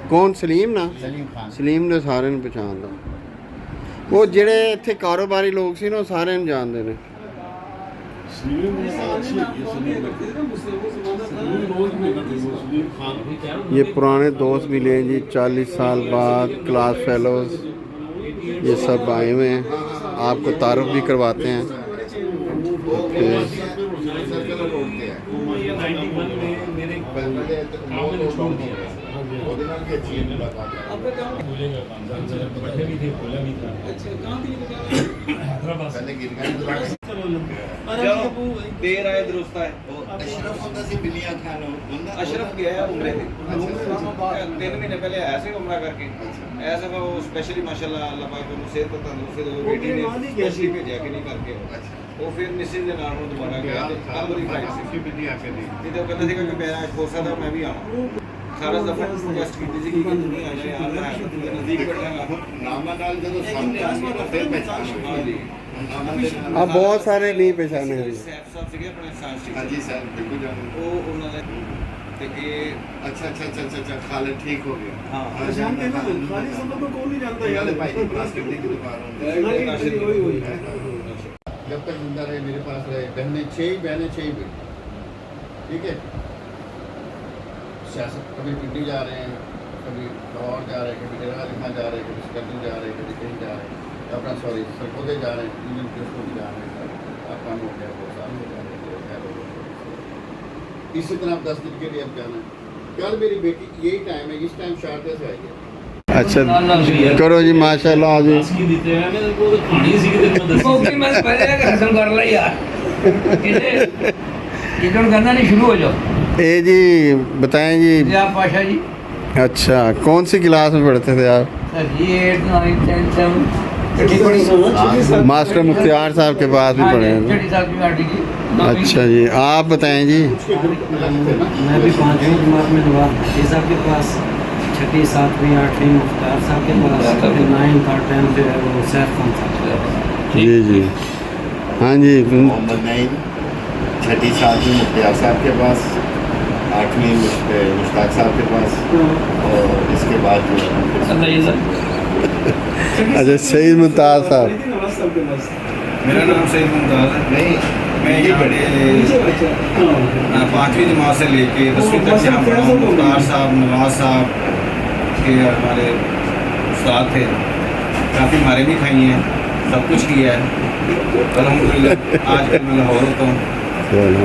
کون سلیم نا سلیم خان سلیم نے سارے ਨੂੰ ਪਛਾਣਦਾ ਉਹ ਜਿਹੜੇ ਇੱਥੇ ਕਾਰੋਬਾਰੀ ਲੋਕ ਸੀ ਨਾ ਉਹ ਸਾਰਿਆਂ ਨੂੰ ਜਾਣਦੇ ਨੇ یہ پرانے دوست ملے ہیں جی 40 سال بعد کلاس فیلوز یہ سب آئے ہوئے ہیں آپ کو تعارف بھی کرواتے ہیں دیر آئے درست ہے اشرف گیا ہے عمرے پہ 3 مہینے پہلے آیا سے عمرہ کر کے ایسا وہ اسپیشلی ماشاء اللہ اللہ پاک کو صحت و تندرستی دے بیٹی نے اسپیشلی بھیجا کہ نہیں کر کے وہ پھر مسز دے نال دوبارہ گیا کل بری فلائٹ سی تے وہ کہتا سی کہ میرا ہو سکتا میں بھی آواں سارا دفعہ ریکویسٹ کی تھی کہ نہیں آ جائے یار میں نزدیک بیٹھا گا نام نال جدوں سامنے آ گیا پھر پہچان ہاں جی اب بہت سارے نہیں پہچانے ہیں صاحب سے اپنے سائنس ہاں جی سر بالکل جان وہ انہوں نے اچھا خالد ٹھیک ہو گیا ہاں جب تک زندہ رہے میرے پاس رہے بہنیں 6 بہنیں 6 بھی ٹھیک ہے سیاست کبھی پنڈی جا رہے ہیں کبھی لاہور جا رہے ہیں کبھی ڈیرہ غازی خان جا رہے ہیں کبھی سکردو جا رہے ہیں کبھی کہیں جا رہے ہیں اپنا سوری سرکودے جا رہے ہیں یونین پریس کو بھی جا رہے ہیں آپ کام ہو گیا 2 سال ہو گیا اسی طرح 10 دن کے لیے اب جانا ہے کل میری بیٹی یہی ٹائم ہے اس ٹائم شارجہ سے آئی ہے اچھا کرو جی ماشاء اللہ آج شروع ہو جاؤ اے جی بتائیں جی پاشا جی اچھا کون سی کلاس میں پڑھتے تھے آپ ماسٹر مختار صاحب کے پاس بھی پڑھے ہیں اچھا جی آپ بتائیں جی میں بھی 5ویں جماعت میں دعا صاحب کے پاس 6ٹھی 7ویں 8ویں مختار صاحب کے پاس 9th اور 10th وہ سیف خان صاحب جی جی ہاں جی محمد نعیم 6ٹھی 7ویں مختار صاحب کے پاس 8ویں مشتاق صاحب کے پاس اور اس کے بعد اچھا سعید ممتاز صاحب میرا نام سعید ممتاز ہے نہیں میں یہاں پہ 5ویں جماعت سے لے کے 10ویں تک یہاں پڑھا ہوں مختار صاحب نواز صاحب کے ہمارے استاد تھے کافی مارے بھی کھائی ہیں سب کچھ کیا ہے الحمدللہ آج کل میں لاہور ہوتا ہوں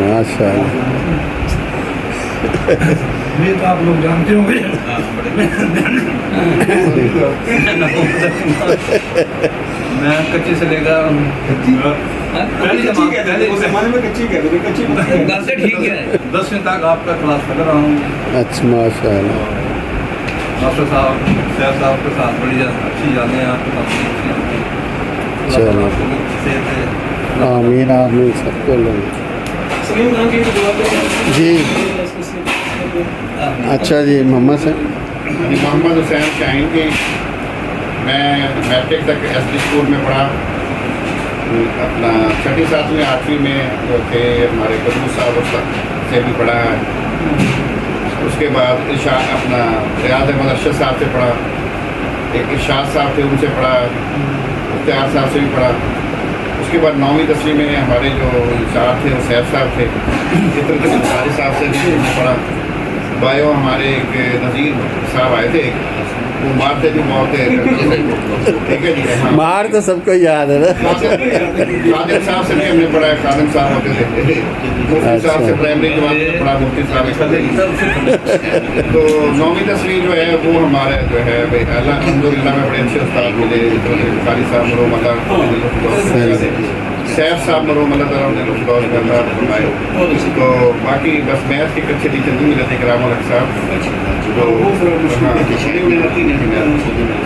ماشاء اللہ یہ تو آپ لوگ جانتے ہوں گے میں کچی سے لے کر ٹھیک ہے 10ویں تک آپ کا کلاس کر رہا ہوں اچھا ماشاء اللہ ماسٹر صاحب سیف صاحب کے ساتھ بڑی اچھی جانے ہیں آپ کے چلو آمین آمین سب کو لوگ جی اچھا جی محمد سے محمد حسین شاہین کی میں میٹرک تک ایس ڈی اسکول میں پڑھا اپنا 6ٹھی 7ویں 8ویں میں جو تھے ہمارے قدوس صاحب اس سے بھی پڑھا ہے اس کے بعد ارشاد اپنا ریاض احمد ارشد صاحب سے پڑھا ایک ارشاد صاحب تھے ان سے پڑھا اختیار صاحب سے بھی پڑھا اس کے بعد 9ویں 10ویں میں ہمارے جو انچارج تھے وہ سیف صاحب تھے فطرت انصاری صاحب سے بھی پڑھا بایو ہمارے ایک نذیر صاحب آئے تھے وہ مارتے بھی بہت تھے ٹھیک ہے جی مار تو سب کو یاد ہے نا خادم صاحب سے بھی ہم نے پڑھا ہے خادم صاحب ہوتے تھے مفتی صاحب سے پرائمری جماعت میں پڑھا مفتی صاحب تو 9ویں 10ویں جو ہے وہ ہمارے جو ہے الحمدللہ میں بڑے اچھے استاد ملے قاری صاحب مرحوم اللہ سیف صاحب مرحوم اللہ تعالیٰ نے لطف کرنا فرمائے تو باقی بس میتھ کے اچھے ٹیچر نہیں ملے تھے کرام الحق صاحب تو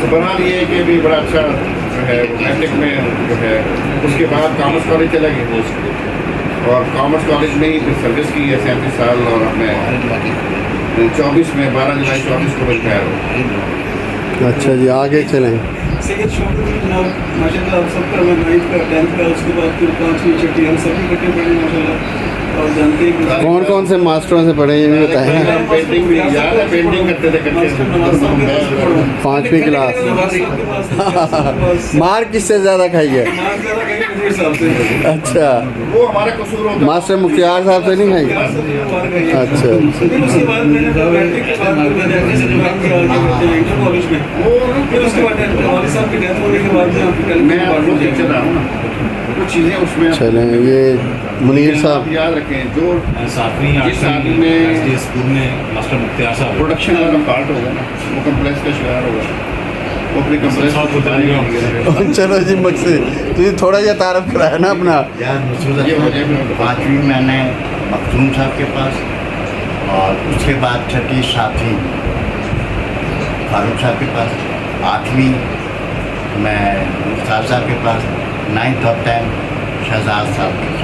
بہرحال یہ ہے کہ بھی بڑا اچھا جو ہے میٹرک میں جو ہے اس کے بعد کامرس کالج چلا گیا اور کامرس کالج میں ہی پھر سروس کی ہے 37 سال اور میں 24 میں 12 جولائی 24 کو ریٹائر ہو. اچھا جی آگے چلیں. सैयद शौकत अली जनाब माशाल्लाह आप सबका मैं 9th का 10th का उसके बाद फिर 5वीं 6वीं हम सभी इकट्ठे पढ़े माशाल्लाह और जानते हैं कि कौन कौन से मास्टरों से पढ़े ये भी बताएं ना। पेंटिंग भी याद है, पेंटिंग करते थे करते 5वीं क्लास। मार किससे ज़्यादा खाई है? अच्छा, वो हमारा कसूर होता मास्टर मुख्तियार साहब से नहीं खाई? अच्छा अच्छा। फिर उसके बाद मैंने मैट्रिक के बाद मैंने जैसे ज्वाइन किया इंटर कॉलेज में, फिर उसके बाद वालिद साहब की डेथ होने के बाद मैं आपको टीचर रहा हूँ ना, कुछ चीज़ें उसमें चलें, ये मुनीर साहब याद रखें जो 7वीं जिस आदमी 8वीं में में स्कूल में मास्टर मुख्तियार साहब प्रोडक्शन वाला पार्ट होगा ना, वो कम्प्लेक्स का शिकार होगा, वो अपने कम्प्लेक्स को बताएंगे। चलो जी, मकसद तुझे थोड़ा जिहा तारफ कराया ना अपना। ये हो जाए 5वीं मैंने मखदूम साहब के पास, और उसके बाद 6ठी 7वीं फारूक साहब के पास, 8वीं मैं मुख्तार साहब के पास, 9th और 10th शहजाद साहब के पास।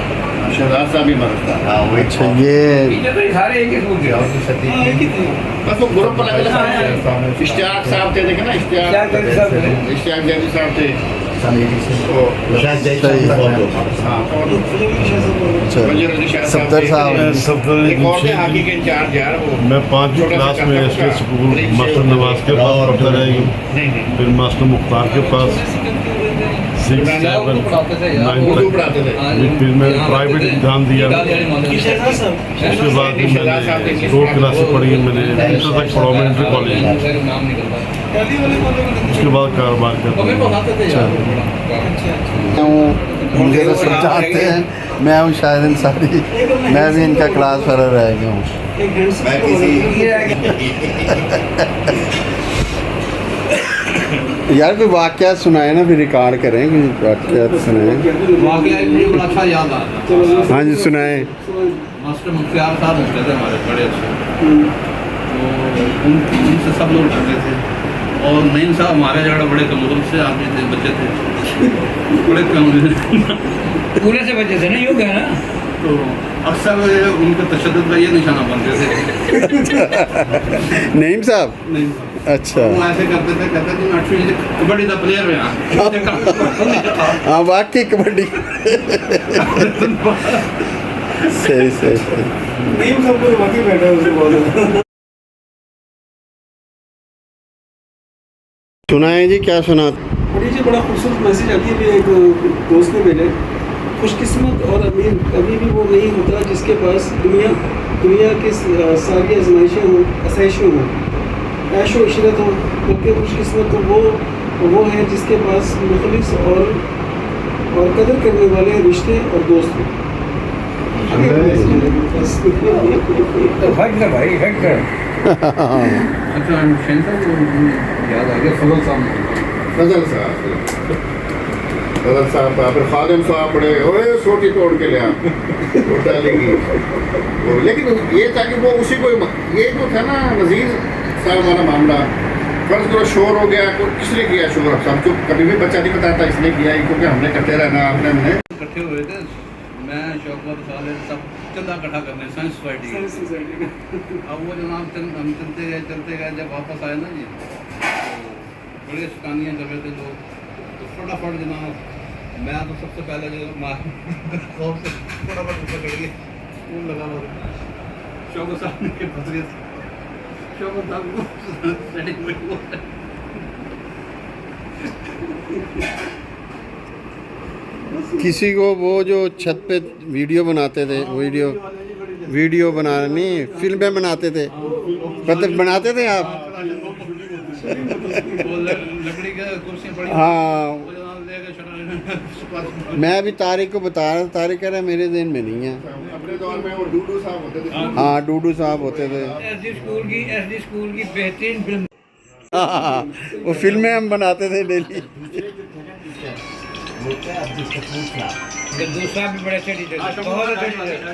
शहजाद साहब भी मरता हाँ वही अच्छा, ये सारे एक ही स्कूल के बस वो ग्रुप अलग अलग। इश्तियाक साहब थे, देखे ना, इश्तियाक जैदी साहब थे। हाँ, और वजीर अली शाह सफदर साहब। एक और थे हाकी के इंचार्ज यार, वो मैं 5वीं क्लास में एसके स्कूल मास्टर नवाज के पास पढ़ता रही, फिर मास्टर मुख्तार के पास 6, 7, 9 उर्दू तक, पढ़ाते थे। फिर मैं प्राइवेट एग्जाम दिया, उसके बाद फिर मैंने 2 क्लासें पढ़ी, मैंने इंटर तक पढ़ा मैं इंटर कॉलेज में, उसके बाद कारोबार करता हूँ। मुझे तो सब जानते हैं, मैं हूँ शाहिद अंसारी, मैं भी इनका क्लास फेलो रह गया हूँ। यार कोई वाक़या सुनाए ना, फिर रिकॉर्ड करें, कोई वाक़या सुनाए। वाकया मुझे बड़ा अच्छा याद आ रहा। हाँ जी, सुनाए। मास्टर मुख्तियार साहब होते थे हमारे बड़े अच्छे, तो उनसे सब लोग डरते थे। और नईम साहब हमारे जगह बड़े कमजोर से आदमी थे, बच्चे थे, बड़े कमजोर पूरे से बचे थे ना, यूँ है ना। तो अक्सर उनके तशद्दुद का ये निशाना बनते थे। नईम साहब, नहीं अच्छा। वो ऐसे करते थे, कहते थे 8वीं से कबड्डी का प्लेयर में हाँ वाकई कबड्डी। सही सही सही। नीम सबको बाकी बैठा है उसे बहुत। सुनाए जी, क्या सुना? बड़ी जी बड़ा खूबसूरत मैसेज अभी भी एक दोस्त ने भेजा। खुशकिस्मत और अमीर कभी भी वो नहीं होता जिसके पास दुनिया की सारी आजमाइशें हों, आसाइशें हों, ऐश व इशरत हो, बल्कि खुशकिस्मत तो वो है जिसके पास मुखलिस और कदर करने वाले रिश्ते और दोस्त हों। भाई अच्छा याद आ गया फजल साहब फिर खादिम साहब बड़े ओए सोटी तोड़ के लिया डालेंगी। लेकिन ये था कि वो उसी को ये जो था ना नज़ीर साहब वाला मामला, फर्ज करो शोर हो गया, किसने किया शोर? सब चुप, कभी भी बच्चा नहीं बताता इसने किया, क्योंकि हमने इकट्ठे रहना, आपने हमने इकट्ठे हुए थे, मैं शौकत साले सब चंदा इकट्ठा करने साइंस सोसाइटी का। अब वो जनाब हम चलते गए जब वापस आए ना जी, तो बड़े शिकानियाँ कर रहे थे लोग, तो फटाफट जनाब मैं तो सबसे पहले जो खौफ से फटाफट ऊपर चढ़ गए, फूल लगा लो शौकत साहब ने फंस गए, शौकत साहब को सेटिंग में किसी को वो जो छत पे वीडियो बनाते थे, वीडियो बनाने नहीं, फिल्में बनाते थे, मतलब बनाते थे आप? लकड़ी का कुर्सी पड़ी, हाँ, मैं अभी तारिक को बता रहा था, तारिक कह रहा है मेरे ज़हन में नहीं है। अपने दौर में वो डूडू साहब होते थे। हाँ, डूडू साहब होते थे। एसडी स्कूल की बेहतरीन फिल्म। हाँ, वो फिल्में हम बनाते थे डेली। दूसरा भी बड़े अच्छे टीचर, बहुत अच्छे टीचर।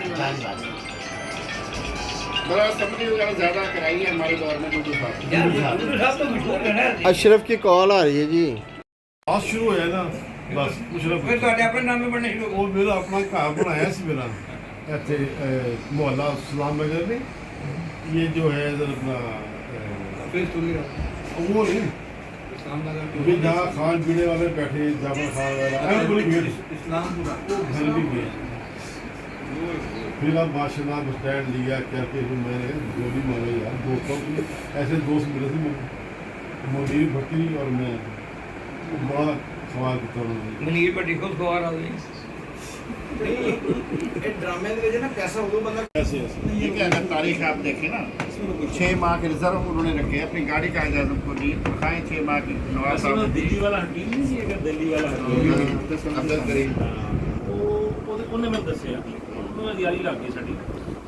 बड़ा असम्बली वगैरह ज़्यादा कराई है हमारे दौर में डूडू साहब। तो मशहूर है ना। अशरफ की कॉल आ रही है जी। बस शुरू होया ना, बस फिर ਤੁਹਾਡੇ ਆਪਣੇ ਨਾਮ ਬਣਨੇ ਸ਼ੁਰੂ ਉਹ ਮੇਰਾ ਆਪਣਾ ਘਰ ਬਣਾਇਆ ਸੀ ਮੇਰਾ ਇੱਥੇ ਮੁਹੱਲਾ ਸਲਾਮ ਨਗਰ में, ये जो है इधर अपना फिर सुनिए वो नहीं इस्लाम नगर भी जहाँ खान पीने वाले बैठे जाफर खान वाला पूरी भीड़ इस्लामपुरा घर भी गए फिर अब माशाल्लाह स्टैंड लिया करके फिर मैंने गोली मारे यार दोस्तों की ऐसे दोस्त मिले थे मुनीर भट्टी और मैं बड़ा सवाल करता हूँ मनीर भट्टी खुद खुआर आ गई ਇਹ ਡਰਾਮੇ ਦੇ ਵਿੱਚ ਨਾ ਪੈਸਾ ਉਦੋਂ ਬੰਦਾ ऐसे ऐसे ये क्या है तारीख आप देखें ना 6 माह के रिजर्व उन्होंने रखे अपनी गाड़ी का इजाजत को दी खाएं 6 माह की नवाज साहब ਦਿੱਲੀ ਵਾਲਾ ਹਕੀਮ ਨਹੀਂ ਸੀ ਅਗਰ ਦਿੱਲੀ ਵਾਲਾ ਹਕੀਮ अब्दुल करीम ਉਹਨੇ ਮੈਨੂੰ ਦੱਸਿਆ ਉਹਨਾਂ ਦੀ ਯਾਰੀ ਲੱਗ ਗਈ ਸਾਡੀ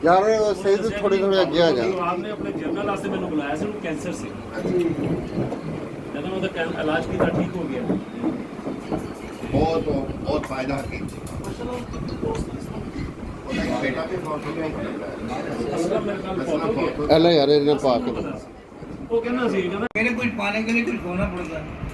यार सही तो थोड़े थोड़े आगे आ जा ਆਪ ਨੇ ਆਪਣੇ ਜਨਰਲ ਵਾਸਤੇ ਮੈਨੂੰ ਬੁਲਾਇਆ ਸੀ ਉਹਨੂੰ ਕੈਂਸਰ ਸੀ ਜਦੋਂ ਉਹਦਾ ਇਲਾਜ ਕੀਤਾ ਠੀਕ ਹੋ ਗਿਆ बहुत फायदा है बेटा भी बहुत ਅਸਲਾ ਮੇਰੇ ਨਾਲ ਫੋਟੋ अल्लाह यार इन्हें पाक ਉਹ ਕਹਿੰਦਾ ਸੀ ਕਹਿੰਦਾ मेरे कुछ पाने के लिए कुछ खोना पड़ता है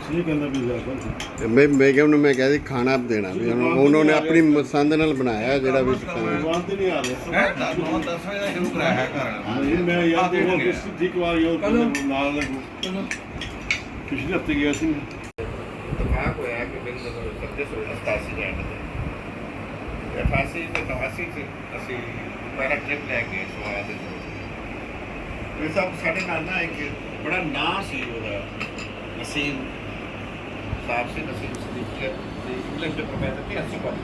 ठीक है नबी जाकर मैं बेगम ने मैं कहा सी खाना देना भी उन्होंने अपनी पसंद नाल बनाया जेड़ा भी सिखाया भगवान तो नहीं आ रहे 10 ਵਜੇ ਦਾ ਸ਼ੁਰੂ ਕਰਾਇਆ ਹੈ ਘਰ नहीं मैं यार देखो किसी ठीक बार यो नाल लगो पिछले हफ्ते गया सी इत्तेफाक होया कि मेरी ਜਦੋਂ 87 ਜਾਣਾ ਤੇ 88 ਤੇ 89 ਚ ਅਸੀਂ ਪਹਿਲਾ ਟ੍ਰਿਪ ਲੈ ਕੇ ਸਵਾਇਆ ਤੇ ਇਹ ਸਭ ਸਾਡੇ ਨਾਲ ਨਾ ਇੱਕ ਬੜਾ ਨਾਂ ਸੀ ਉਹਦਾ ਨਸੀਮ ਸਾਹਿਬ ਸੀ ਨਸੀਮ ਸਦੀਕ के इंग्लिश में प्रोफेसर थे 80 पर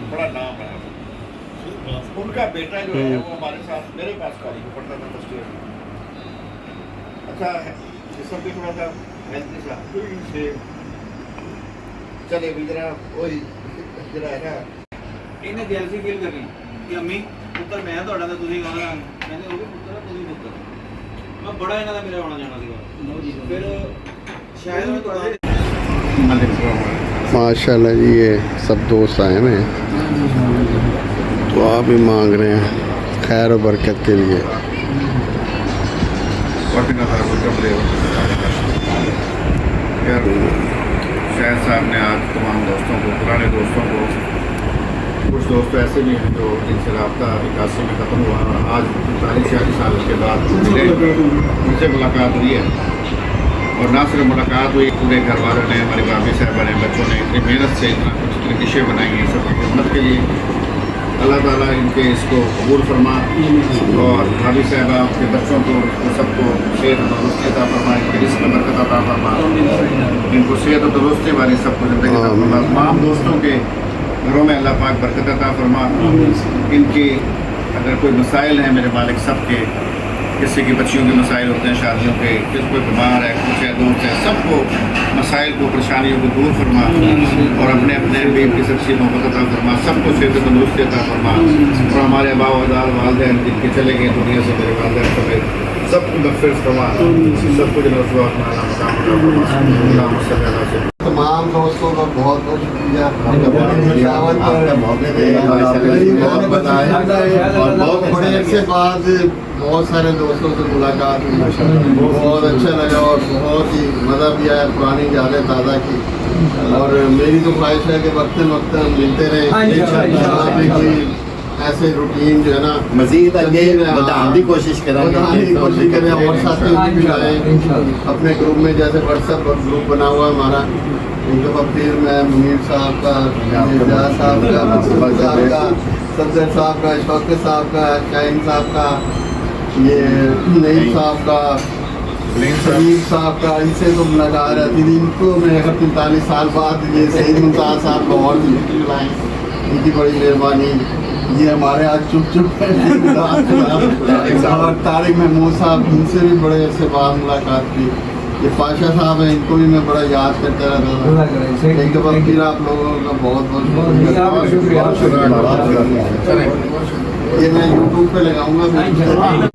बड़ा नाम है उनका बेटा जो है वो हमारे साथ मेरे पास कॉलेज में पढ़ता था फर्स्ट ईयर में अच्छा ये सब भी थोड़ा सा हेल्थ सा से चले भी जरा वही जरा है ना ਇਹਨੇ ਜੈਲਸੀ ਫੀਲ ਕਰਨੀ ਕਿ ਅੰਮੀ ਪੁੱਤਰ ਮੈਂ ਤੁਹਾਡਾ ਤੇ ਤੁਸੀਂ ਕਹਾਂ ਕਹਿੰਦੇ ਉਹ ਵੀ ਪੁੱਤਰ ਆ ਤੁਸੀਂ ਪੁੱਤਰ ਮੈਂ ਬੜਾ ਇਹਨਾਂ ਦਾ ਮੇਰੇ ਆਉਣਾ ਜਾਣਾ ਸੀਗਾ ਫਿਰ ਸ਼ਾਇਦ ਮੈਂ ਤੁਹਾਡੇ माशाल्लाह जी ये सब दोस्त आए हुए हैं तो आप भी मांग रहे हैं खैर और बरकत के लिए यार शायद साहब ने आज तमाम दोस्तों को पुराने दोस्तों को कुछ दोस्त ऐसे भी हैं जो जिनसे रब्ता 81 में ख़त्म हुआ और आज 40-46 साल के बाद मिले उनसे मुलाकात हुई है और ना सिर्फ मुलाकात हुई पूरे घर वालों ने हमारे भाभी साहबा ने बच्चों ने इतनी मेहनत से इतना कुछ इतनी डिशें बनाई हैं सबकी खिदमत के लिए अल्लाह ताला इनके इसको कबूल फरमा और भाभी साहबा के बच्चों को सबको सेहत और तंदुरुस्ती अता फरमा इनके रिस्क में बरकत अता फरमा इनको सेहत और तंदुरुस्ती वाली सबको ज़िंदगी अता फरमा तमाम दोस्तों के घरों में अल्लाह पाक बरकत अता फरमा इनकी अगर कोई मसाइल हैं मेरे मालिक सबके किसी की बच्चियों के मसाइल होते हैं शादियों के किसी कोई बीमार है कुछ है दोस्त है सबको मसाइल को परेशानियों को दूर फरमा और अपने अपने बीव की सच्ची मोहब्बत अता फरमा सबको सेहत तंदुरुस्ती अता फरमा और हमारे अबा वजाल वालदैन जिनके चले गए दुनिया से मेरे वालदैन समेत सबको मग़फ़िरत फरमा सबको तमाम दोस्तों का बहुत बहुत शुक्रिया और बहुत बड़े अरसे बाद बहुत सारे दोस्तों से मुलाकात हुई बहुत अच्छा लगा और बहुत ही मज़ा भी आया पुरानी यादें ताज़ा की और मेरी तो ख्वाहिश है कि वक्तन वक्तन मिलते रहे कोई ऐसे रूटीन जो है ना मजीद आगे बढ़ाने की कोशिश करें और साथियों की भी आए अपने ग्रुप में जैसे व्हाट्सएप ग्रुप बना हुआ है हमारा एक दफ़ा फिर मैं मुनीर साहब का एजाज साहब का मकसूद साहब का सफदर साहब का शौकत साहब का शाहीन साहब का ये नईम साहब का सलीम साहब का इनसे तो मुलाकात रहती थी इनको मैं अगर 45 साल बाद ये सईद मुमताज़ साहब को और लाएँ इनकी बड़ी मेहरबानी ये हमारे आज चुप चुप और तारिक महमूद साहब इनसे भी बड़े अरसे बाद मुलाकात की ये पाशा साहब हैं इनको भी मैं बड़ा याद करता रहता था एक दफ़ा फिर आप लोगों का बहुत शुक्रिया ये मैं यूट्यूब पे लगाऊंगा